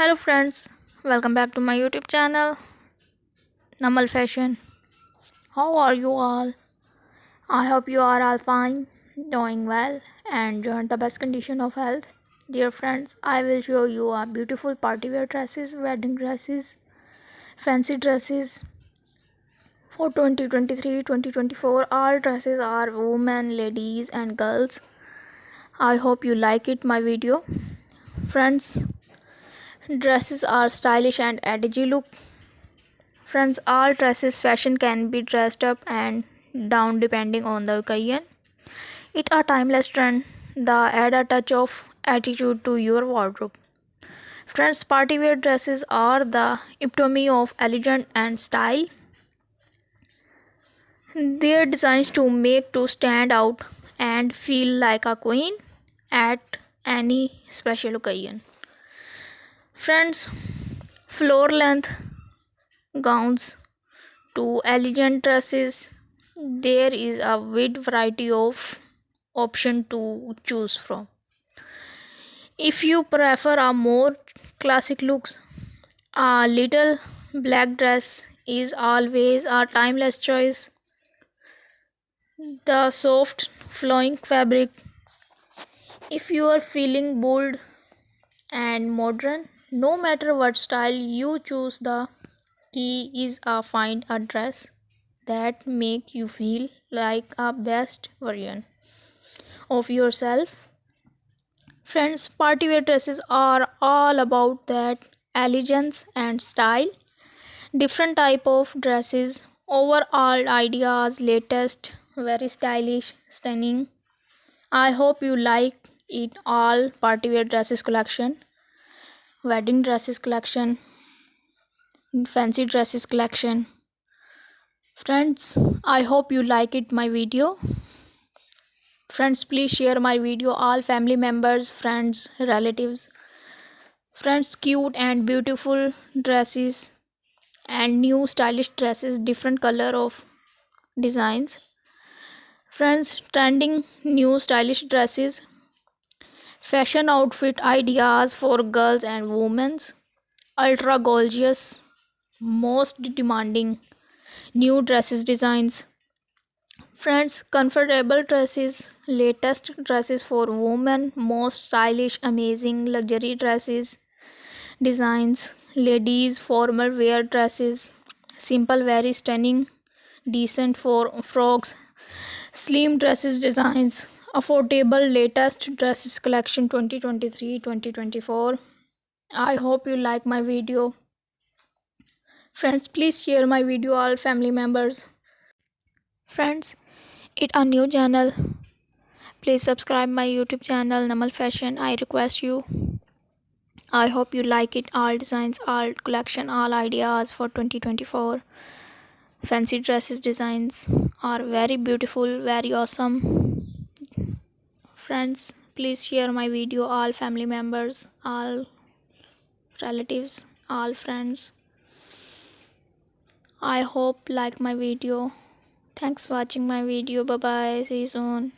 Hello friends, welcome back to my YouTube channel Namal Fashion. How are you all? I hope you are all fine, doing well and enjoying the best condition of health. Dear friends, I will show you a beautiful party wear dresses, wedding dresses, fancy dresses for 2023-2024. All dresses are women, ladies and girls. I hope you like it my video. Friends, dresses are stylish and edgy look. Friends, all dresses fashion can be dressed up and down depending on the occasion. It a timeless trend that add a touch of attitude to your wardrobe. Friends, party wear dresses are the epitome of elegance and style. They're designed to make to stand out and feel like a queen at any special occasion. Friends, floor length gowns to elegant dresses, there is a wide variety of options to choose from. If you prefer a more classic looks, a little black dress is always a timeless choice. The soft flowing fabric. If you are feeling bold and modern, no matter what style you choose, the key is a find a dress that make you feel like a best version of yourself. Friends, party wear dresses are all about that elegance and style. Different type of dresses, overall ideas, latest, very stylish, stunning. I hope you like it all party wear dresses collection, wedding dresses collection, fancy dresses collection. Friends, I hope you like it my video. Friends, please share my video all family members, friends, relatives. Friends, cute and beautiful dresses and new stylish dresses, different color of designs. Friends, trending new stylish dresses, fashion outfit ideas for girls and women, ultra gorgeous, most demanding new dresses designs. Friends, comfortable dresses, latest dresses for women, most stylish, amazing luxury dresses, designs, ladies, formal wear dresses, simple, very stunning, decent for frocks, slim dresses designs, affordable, latest dresses collection 2023-2024. I hope you like my video. Friends, please share my video all family members. Friends, it a new channel. Please subscribe my YouTube channel Namal Fashion. I request you. I hope you like it. All designs, all collection, all ideas for 2024. Fancy dresses designs are very beautiful, very awesome. Friends, please share my video. All family members, all relatives, all friends. I hope like my video. Thanks for watching my video. Bye bye. See you soon.